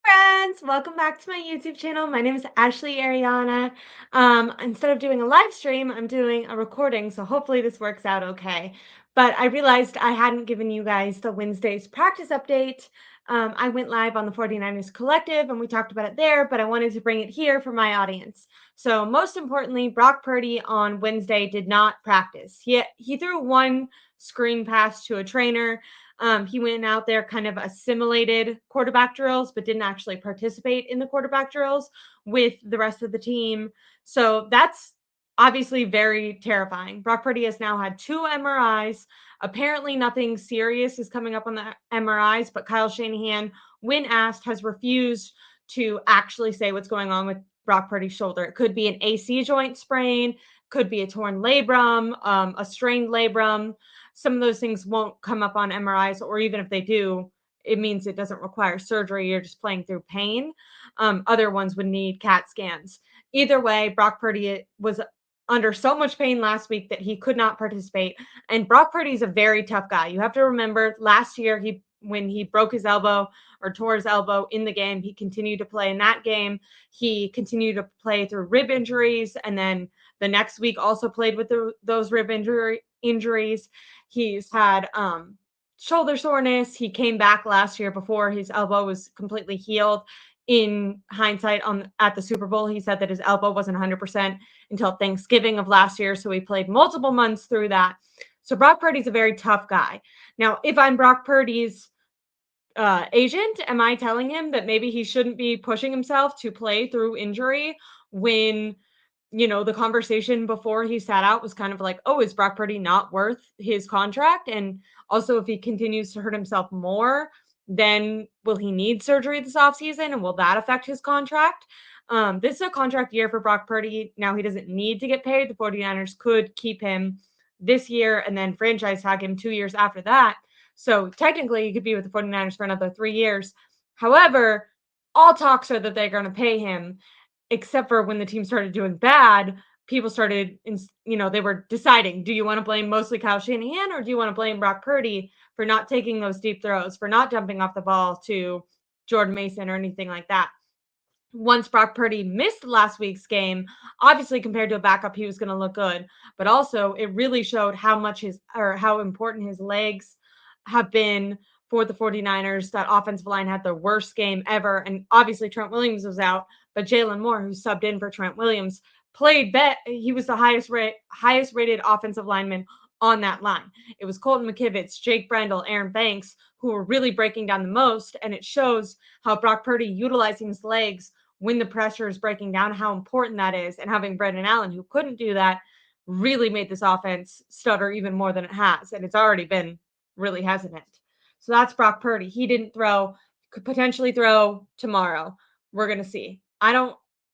Friends, welcome back to my YouTube channel. My name is Ashley Ariana. Instead of doing a live stream, I'm doing a recording, so hopefully this works out okay. But I realized I hadn't given you guys the Wednesday's practice update. I went live on the 49ers Collective and we talked about it there, but I wanted to bring it here for my audience. So most importantly, Brock Purdy on Wednesday did not practice. He threw one screen pass to a trainer. He went out there, kind of assimilated quarterback drills, but didn't actually participate in the quarterback drills with the rest of the team. So that's obviously very terrifying. Brock Purdy has now had 2 MRIs. Apparently, nothing serious is coming up on the MRIs, but Kyle Shanahan, when asked, has refused to actually say what's going on with Brock Purdy's shoulder. It could be an AC joint sprain, could be a torn labrum, a strained labrum. Some of those things won't come up on MRIs, or even if they do, it means it doesn't require surgery. You're just playing through pain. Other ones would need CAT scans. Either way, Brock Purdy was under so much pain last week that he could not participate. And Brock Purdy is a very tough guy. You have to remember last year, when he broke his elbow or tore his elbow in the game, he continued to play in that game. He continued to play through rib injuries, and then the next week also played with those rib injuries. He's had shoulder soreness. He came back last year before his elbow was completely healed. In hindsight, at the Super Bowl, he said that his elbow wasn't 100% until Thanksgiving of last year. So he played multiple months through that. So Brock Purdy's a very tough guy. Now, if I'm Brock Purdy's agent, am I telling him that maybe he shouldn't be pushing himself to play through injury when the conversation before he sat out was kind of like, oh, is Brock Purdy not worth his contract? And also, if he continues to hurt himself more, then will he need surgery this offseason? And will that affect his contract? This is a contract year for Brock Purdy. Now, he doesn't need to get paid. The 49ers could keep him this year and then franchise tag him 2 years after that. So technically, he could be with the 49ers for another 3 years. However, all talks are that they're going to pay him, except for when the team started doing bad, people started, they were deciding, do you want to blame mostly Kyle Shanahan or do you want to blame Brock Purdy for not taking those deep throws, for not jumping off the ball to Jordan Mason or anything like that? Once Brock Purdy missed last week's game, obviously compared to a backup, he was going to look good, but also it really showed how important his legs have been for the 49ers. That offensive line had their worst game ever. And obviously Trent Williams was out, but Jalen Moore, who subbed in for Trent Williams, he was the highest rated offensive lineman on that line. It was Colton McKivitz, Jake Brendel, Aaron Banks, who were really breaking down the most. And it shows how Brock Purdy utilizing his legs when the pressure is breaking down, how important that is. And having Brendan Allen, who couldn't do that, really made this offense stutter even more than it has. And it's already been really hesitant. So that's Brock Purdy. He didn't throw, could potentially throw tomorrow. We're going to see.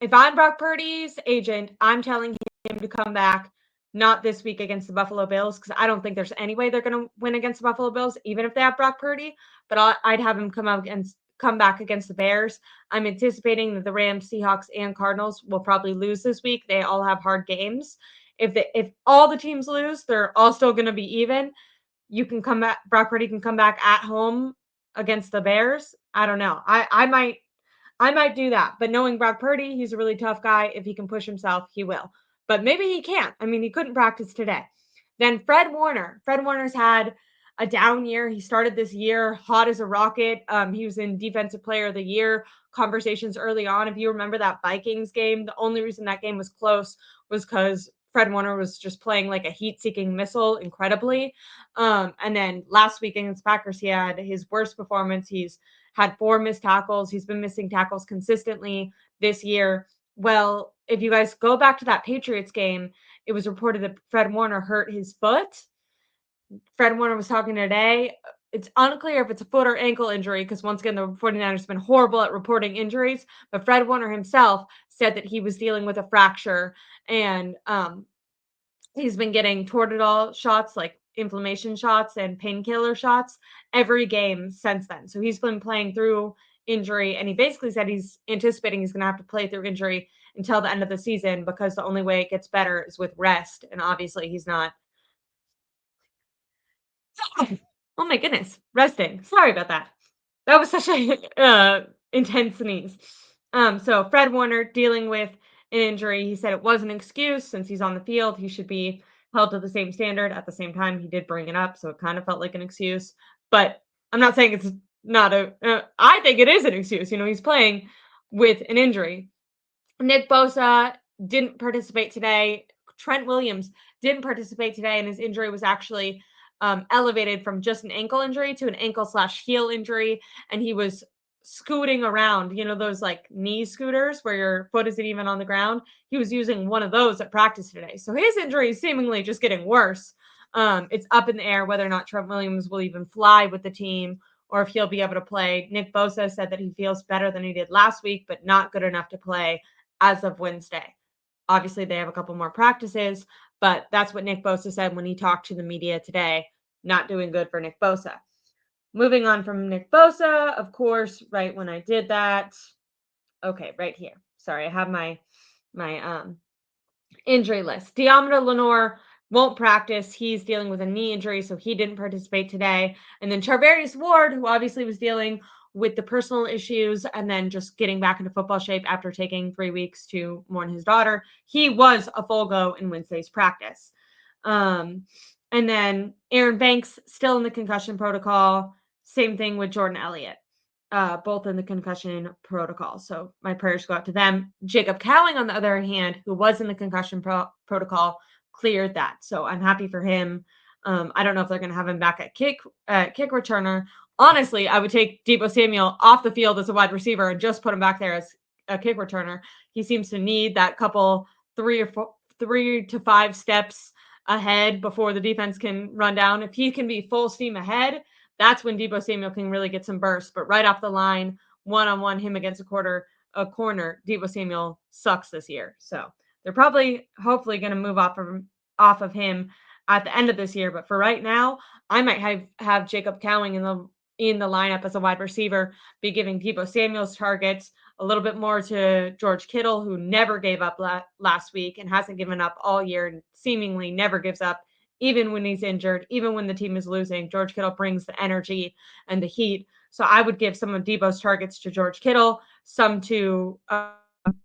If I'm Brock Purdy's agent, I'm telling him to come back, not this week against the Buffalo Bills, because I don't think there's any way they're going to win against the Buffalo Bills, even if they have Brock Purdy. But I'd have him come back against the Bears. I'm anticipating that the Rams, Seahawks, and Cardinals will probably lose this week. They all have hard games. If all the teams lose, they're all still going to be even. You can come back. Brock Purdy can come back at home against the Bears. I don't know. I might do that. But knowing Brock Purdy, he's a really tough guy. If he can push himself, he will. But maybe he can't. I mean, he couldn't practice today. Then Fred Warner. Fred Warner's had a down year. He started this year hot as a rocket. He was in Defensive Player of the Year conversations early on. If you remember that Vikings game, the only reason that game was close was because Fred Warner was just playing like a heat-seeking missile incredibly. And then last week against Packers, he had his worst performance. He's had 4 missed tackles. He's been missing tackles consistently this year. Well, if you guys go back to that Patriots game, it was reported that Fred Warner hurt his foot. Fred Warner was talking today. It's unclear if it's a foot or ankle injury because, once again, the 49ers have been horrible at reporting injuries. But Fred Warner himself said that he was dealing with a fracture, and he's been getting Toradol shots, like inflammation shots and painkiller shots, every game since then. So he's been playing through injury, and he basically said he's anticipating he's going to have to play through injury until the end of the season because the only way it gets better is with rest. And obviously he's not. Oh my goodness, resting. Sorry about that. That was such a intense sneeze. So Fred Warner dealing with an injury. He said it was an excuse since he's on the field. He should be held to the same standard. At the same time, he did bring it up, so it kind of felt like an excuse. But I'm not saying it's not a. I think it is an excuse. He's playing with an injury. Nick Bosa didn't participate today. Trent Williams didn't participate today, and his injury was actually elevated from just an ankle injury to an ankle/heel injury, and he was scooting around, those like knee scooters where your foot isn't even on the ground. He was using one of those at practice today. So his injury is seemingly just getting worse. It's up in the air whether or not Trent Williams will even fly with the team or if he'll be able to play. Nick Bosa said that he feels better than he did last week, but not good enough to play as of Wednesday. Obviously, they have a couple more practices, but that's what Nick Bosa said when he talked to the media today. Not doing good for Nick Bosa. Moving on from Nick Bosa, of course, right when I did that. Okay, right here. Sorry, I have my injury list. Deommodore Lenoir won't practice. He's dealing with a knee injury, so he didn't participate today. And then Charvarius Ward, who obviously was dealing with the personal issues and then just getting back into football shape after taking 3 weeks to mourn his daughter, he was a full go in Wednesday's practice. And then Aaron Banks still in the concussion protocol. Same thing with Jordan Elliott, both in the concussion protocol. So my prayers go out to them. Jacob Cowing, on the other hand, who was in the concussion protocol, cleared that. So I'm happy for him. I don't know if they're going to have him back at kick returner. Honestly, I would take Deebo Samuel off the field as a wide receiver and just put him back there as a kick returner. He seems to need that couple 3 to 5 steps ahead before the defense can run down. If he can be full steam ahead, that's when Deebo Samuel can really get some bursts. But right off the line, one-on-one, him against a corner, Deebo Samuel sucks this year. So they're hopefully going to move off of him at the end of this year. But for right now, I might have Jacob Cowing in the lineup as a wide receiver, be giving Deebo Samuel's targets, a little bit more to George Kittle, who never gave up last week and hasn't given up all year and seemingly never gives up, even when he's injured, even when the team is losing. George Kittle brings the energy and the heat. So I would give some of Deebo's targets to George Kittle, some to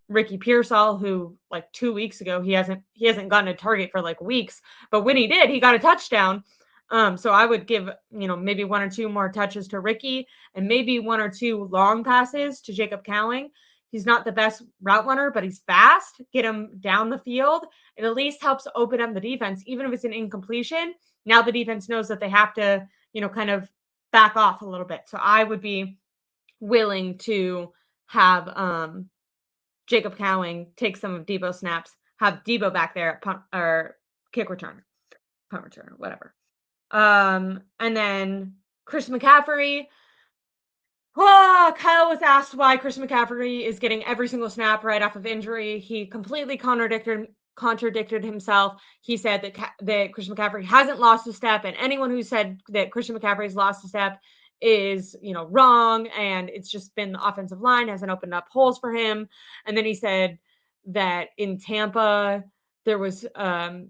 Ricky Pearsall, who like 2 weeks ago, he hasn't gotten a target for like weeks, but when he did, he got a touchdown. So I would give, maybe 1 or 2 more touches to Ricky and maybe 1 or 2 long passes to Jacob Cowing. He's not the best route runner, but he's fast. Get him down the field. It at least helps open up the defense, even if it's an incompletion. Now the defense knows that they have to, kind of back off a little bit. So I would be willing to have Jacob Cowing take some of Deebo's snaps, have Deebo back there at punt or kick return, punt return, whatever. And then Chris McCaffrey. Kyle was asked why Chris McCaffrey is getting every single snap right off of injury. He completely contradicted himself. He said that Christian McCaffrey hasn't lost a step, and anyone who said that Christian McCaffrey's lost a step is, wrong, and it's just been the offensive line hasn't opened up holes for him. And then he said that in Tampa, there was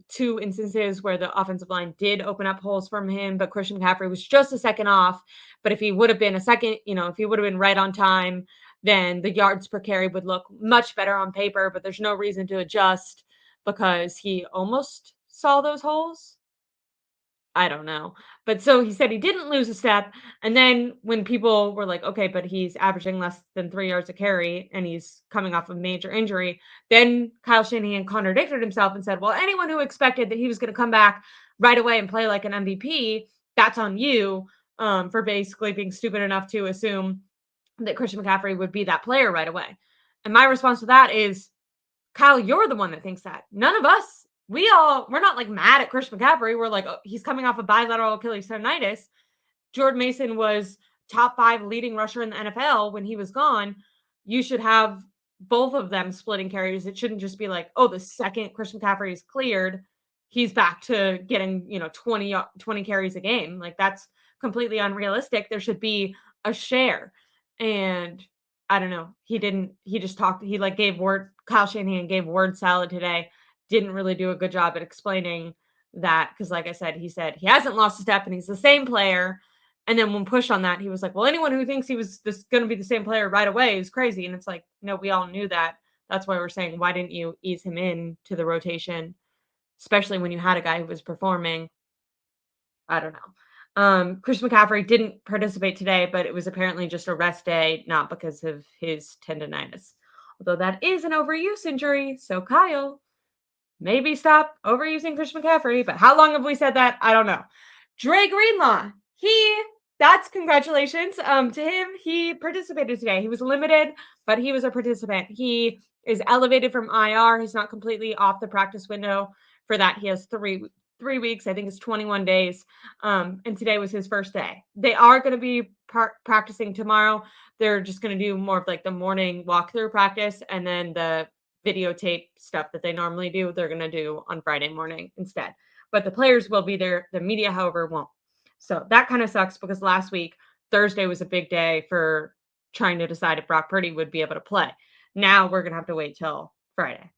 2 instances where the offensive line did open up holes for him, but Christian McCaffrey was just a second off. But if he would have been a second, if he would have been right on time, then the yards per carry would look much better on paper, but there's no reason to adjust because he almost saw those holes. I don't know. But so he said he didn't lose a step. And then when people were like, okay, but he's averaging less than 3 yards a carry and he's coming off a major injury, then Kyle Shanahan contradicted himself and said, well, anyone who expected that he was going to come back right away and play like an MVP, that's on you for basically being stupid enough to assume that Christian McCaffrey would be that player right away. And my response to that is, Kyle, you're the one that thinks that. None of us. We're not like mad at Christian McCaffrey. We're like, oh, he's coming off a bilateral Achilles tendonitis. Jordan Mason was top 5 leading rusher in the NFL when he was gone. You should have both of them splitting carries. It shouldn't just be like, oh, the second Christian McCaffrey is cleared, he's back to getting, 20 carries a game. Like that's completely unrealistic. There should be a share. And I don't know. He just talked. He Kyle Shanahan gave word salad today. Didn't really do a good job at explaining that because, like I said, he hasn't lost a step and he's the same player. And then when pushed on that, he was like, well, anyone who thinks he was going to be the same player right away is crazy. And it's like, no, we all knew that. That's why we're saying, why didn't you ease him in to the rotation, especially when you had a guy who was performing? I don't know. Chris McCaffrey didn't participate today, but it was apparently just a rest day, not because of his tendonitis. Although that is an overuse injury. So Kyle, maybe stop overusing Chris McCaffrey. But how long have we said that? I don't know. Dre Greenlaw, that's congratulations to him. He participated today. He was limited, but he was a participant. He is elevated from IR. He's not completely off the practice window. For that, he has three weeks. I think it's 21 days. And today was his first day. They are going to be practicing tomorrow. They're just going to do more of like the morning walkthrough practice, and then the videotape stuff that they normally do, they're going to do on Friday morning instead. But the players will be there. The media, however, won't. So that kind of sucks because last week, Thursday was a big day for trying to decide if Brock Purdy would be able to play. Now we're going to have to wait till Friday.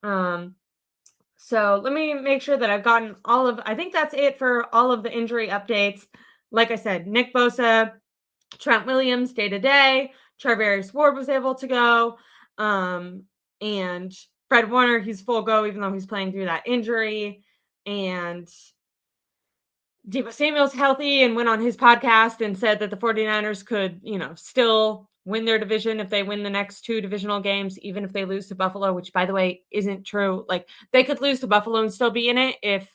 So let me make sure that I've gotten I think that's it for all of the injury updates. Like I said, Nick Bosa, Trent Williams, day-to-day. Charvarius Ward was able to go. And Fred Warner, he's full go, even though he's playing through that injury. And Deebo Samuel's healthy and went on his podcast and said that the 49ers could, still win their division if they win the next 2 divisional games, even if they lose to Buffalo, which, by the way, isn't true. Like, they could lose to Buffalo and still be in it if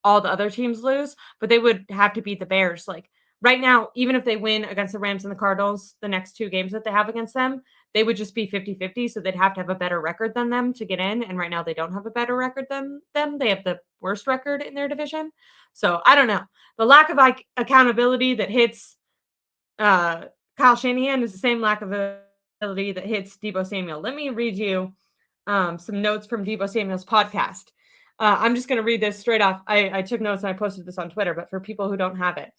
all the other teams lose, but they would have to beat the Bears. Like, right now, even if they win against the Rams and the Cardinals, the next 2 games that they have against them, they would just be 50-50, so they'd have to have a better record than them to get in, and right now they don't have a better record than them. They have the worst record in their division. So, I don't know. The lack of accountability that hits Kyle Shanahan is the same lack of ability that hits Deebo Samuel. Let me read you some notes from Deebo Samuel's podcast. I'm just going to read this straight off. I took notes and I posted this on Twitter, but for people who don't have it,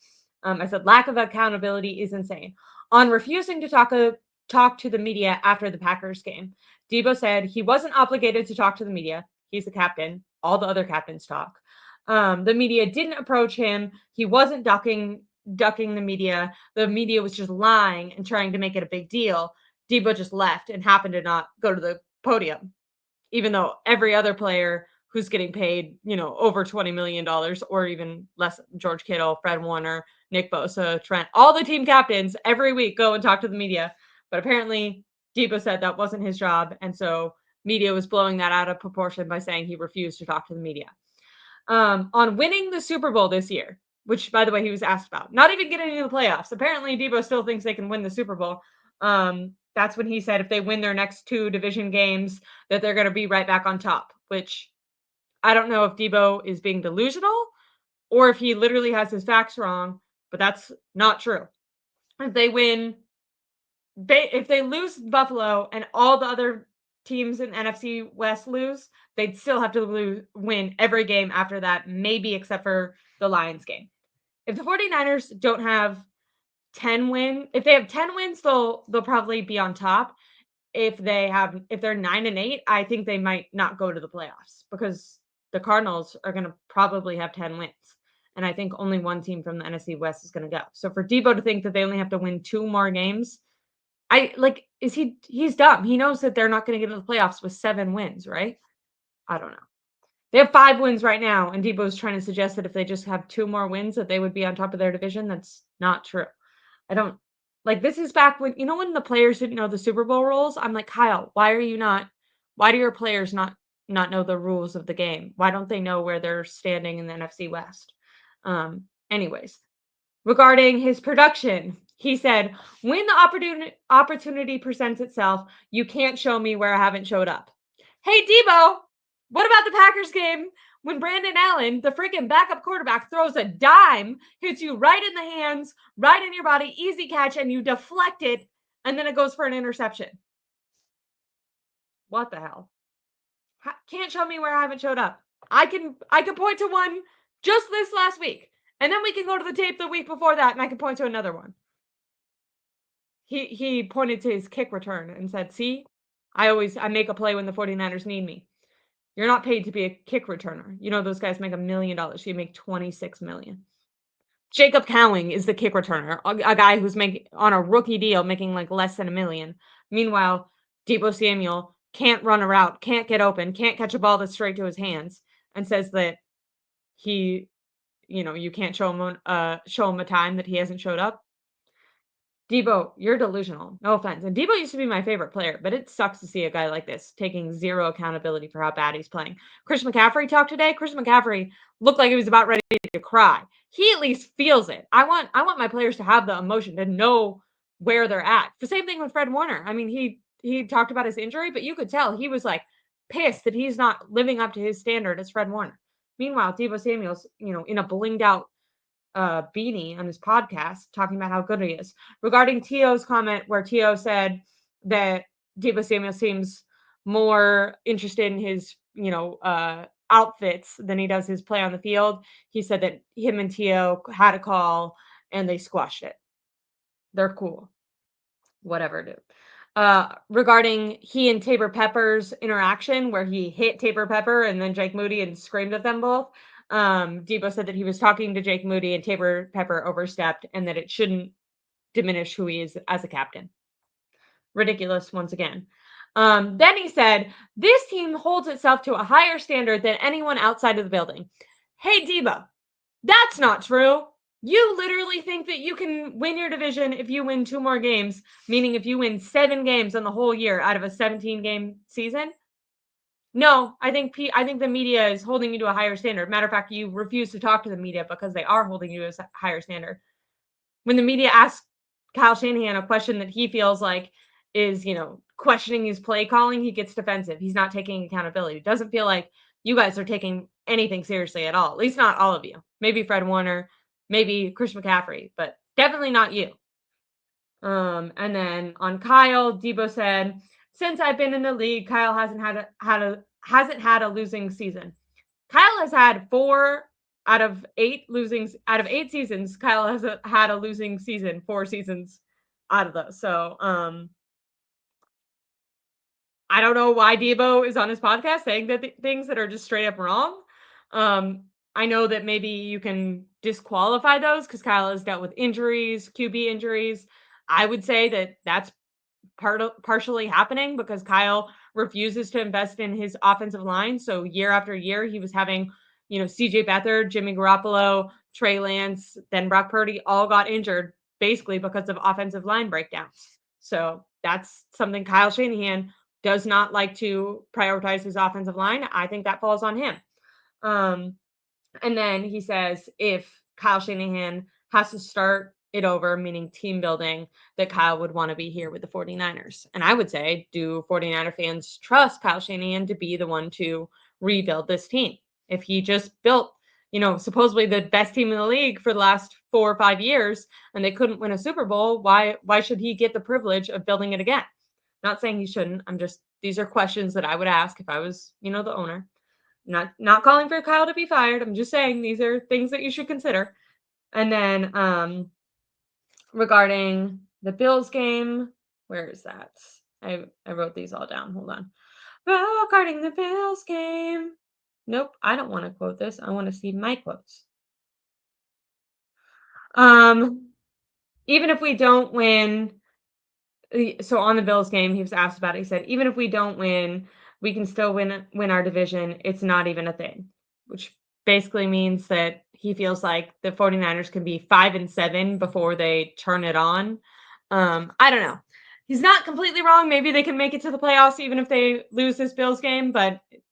I said, lack of accountability is insane. On refusing to talk to the media after the Packers game, Deebo said he wasn't obligated to talk to the media. He's the captain. All the other captains talk. The media didn't approach him. He wasn't ducking the media. The media was just lying and trying to make it a big deal. Deebo just left and happened to not go to the podium, even though every other player who's getting paid, over $20 million or even less, George Kittle, Fred Warner, Nick Bosa, Trent, all the team captains every week go and talk to the media. But apparently Deebo said that wasn't his job. And so media was blowing that out of proportion by saying he refused to talk to the media. On winning the Super Bowl this year, which, by the way, he was asked about. Not even getting into the playoffs. Apparently, Deebo still thinks they can win the Super Bowl. That's when he said if they win their next 2 division games, that they're going to be right back on top, which I don't know if Deebo is being delusional or if he literally has his facts wrong, but that's not true. If they lose Buffalo and all the other teams in NFC West lose, they'd still have to win every game after that, maybe except for the Lions game. If the 49ers don't have 10 wins, if they have 10 wins, they'll probably be on top. If they're 9-8, I think they might not go to the playoffs because the Cardinals are going to probably have 10 wins. And I think only one team from the NFC West is going to go. So for Deebo to think that they only have to win 2 more games, he's dumb. He knows that they're not going to get into the playoffs with 7 wins, right? I don't know. They have 5 wins right now, and Deebo's trying to suggest that if they just have 2 more wins, that they would be on top of their division. That's not true. This is back when the players didn't know the Super Bowl rules. I'm like, Kyle, why do your players not know the rules of the game? Why don't they know where they're standing in the NFC West? Anyways, regarding his production, he said, when the opportunity presents itself, you can't show me where I haven't showed up. Hey, Deebo, what about the Packers game when Brandon Allen, the freaking backup quarterback, throws a dime, hits you right in the hands, right in your body, easy catch, and you deflect it, and then it goes for an interception? What the hell? Can't show me where I haven't showed up. I can point to one just this last week, and then we can go to the tape the week before that, and I can point to another one. He pointed to his kick return and said, see, I make a play when the 49ers need me. You're not paid to be a kick returner. Those guys make $1 million. You make $26 million. Jacob Cowing is the kick returner, a guy who's making on a rookie deal, making like less than $1 million. Meanwhile, Deebo Samuel can't run a route, can't get open, can't catch a ball that's straight to his hands, and says that he, you can't show him a time that he hasn't showed up. Deebo, you're delusional. No offense. And Deebo used to be my favorite player, but it sucks to see a guy like this taking zero accountability for how bad he's playing. Chris McCaffrey talked today. Chris McCaffrey looked like he was about ready to cry. He at least feels it. I want my players to have the emotion to know where they're at. The same thing with Fred Warner. I mean, he talked about his injury, but you could tell he was like pissed that he's not living up to his standard as Fred Warner. Meanwhile, Deebo Samuel's, in a blinged out beanie on his podcast talking about how good he is. Regarding T.O.'s comment where T.O. said that Deebo Samuel seems more interested in his, outfits than he does his play on the field. He said that him and T.O. had a call and they squashed it. They're cool. Whatever, dude. Regarding he and Tabor Pepper's interaction where he hit Tabor Pepper and then Jake Moody and screamed at them both. Deebo said that he was talking to Jake Moody and Tabor Pepper overstepped and that it shouldn't diminish who he is as a captain. Ridiculous once again. Then he said, this team holds itself to a higher standard than anyone outside of the building. Hey, Deebo, that's not true. You literally think that you can win your division if you win 2 more games, meaning if you win 7 games on the whole year out of a 17-game season? No, I think the media is holding you to a higher standard. Matter of fact, you refuse to talk to the media because they are holding you to a higher standard. When the media asks Kyle Shanahan a question that he feels like is, questioning his play calling, he gets defensive. He's not taking accountability. It doesn't feel like you guys are taking anything seriously at all. At least not all of you. Maybe Fred Warner, maybe Chris McCaffrey, but definitely not you. And then on Kyle, Deebo said, since I've been in the league, Kyle hasn't had a losing season. Kyle has had 4 out of 8 seasons. Kyle has had a losing season, 4 seasons out of those. So, I don't know why Deebo is on his podcast saying that things that are just straight up wrong. I know that maybe you can disqualify those because Kyle has dealt with injuries, QB injuries. I would say that that's partially happening because Kyle refuses to invest in his offensive line. So year after year, he was having, CJ Beathard, Jimmy Garoppolo, Trey Lance, then Brock Purdy all got injured basically because of offensive line breakdowns. So that's something Kyle Shanahan does not like to prioritize his offensive line. I think that falls on him. And then he says if Kyle Shanahan has to start it over, meaning team building, that Kyle would want to be here with the 49ers. And I would say, do 49er fans trust Kyle Shanahan to be the one to rebuild this team? If he just built, supposedly the best team in the league for the last 4 or 5 years and they couldn't win a Super Bowl, why should he get the privilege of building it again? Not saying he shouldn't. These are questions that I would ask if I was, the owner. Not calling for Kyle to be fired. I'm just saying these are things that you should consider. And then regarding the Bills game, where is that? I wrote these all down. Hold on. Regarding the Bills game. Nope, I don't want to quote this. I want to see my quotes. Even if we don't win, so on the Bills game, he was asked about it. He said, even if we don't win, we can still win our division. It's not even a thing, which basically means that he feels like the 49ers can be 5-7 before they turn it on. I don't know. He's not completely wrong. Maybe they can make it to the playoffs even if they lose this Bills game, but it's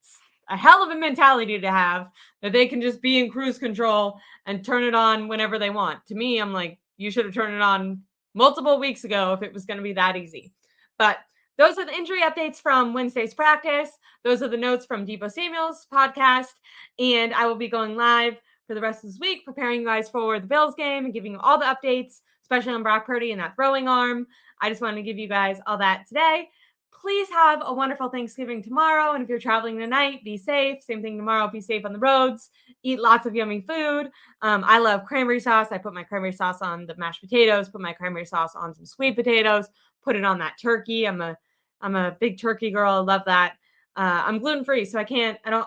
a hell of a mentality to have that they can just be in cruise control and turn it on whenever they want. To me, I'm like, you should have turned it on multiple weeks ago if it was going to be that easy. But those are the injury updates from Wednesday's practice. Those are the notes from Deebo Samuel's podcast. And I will be going live for the rest of this week, preparing you guys for the Bills game and giving you all the updates, especially on Brock Purdy and that throwing arm. I just wanted to give you guys all that today. Please have a wonderful Thanksgiving tomorrow. And if you're traveling tonight, be safe. Same thing tomorrow. Be safe on the roads. Eat lots of yummy food. I love cranberry sauce. I put my cranberry sauce on the mashed potatoes, put my cranberry sauce on some sweet potatoes, put it on that turkey. I'm a big turkey girl. I love that. I'm gluten-free, so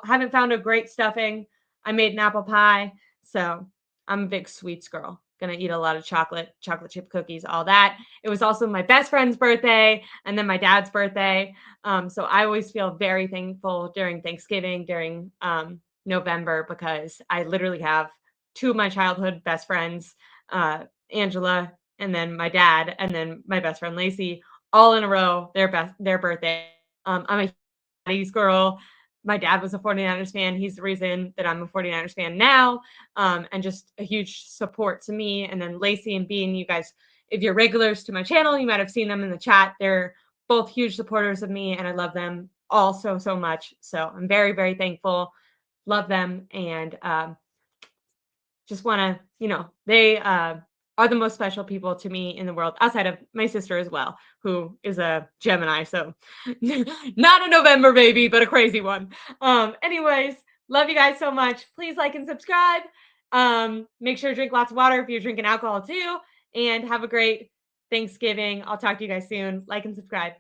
haven't found a great stuffing. I made an apple pie, so I'm a big sweets girl. gonna eat a lot of chocolate chip cookies, all that. It was also my best friend's birthday and then my dad's birthday. So I always feel very thankful during Thanksgiving, during November, because I literally have two of my childhood best friends, Angela, and then my dad, and then my best friend Lacey, all in a row. Their birthday. I'm a 80s girl. My dad was a 49ers fan. He's the reason that I'm a 49ers fan now, and just a huge support to me. And then Lacey and Bean, you guys, if you're regulars to my channel, you might have seen them in the chat. They're both huge supporters of me, and I love them all so, so much. So I'm very, very thankful. Love them. And just want to, they are the most special people to me in the world, outside of my sister as well, who is a Gemini. So not a November baby, but a crazy one. Anyways, love you guys so much. Please like and subscribe. Make sure to drink lots of water if you're drinking alcohol too. And have a great Thanksgiving. I'll talk to you guys soon. Like and subscribe. Bye.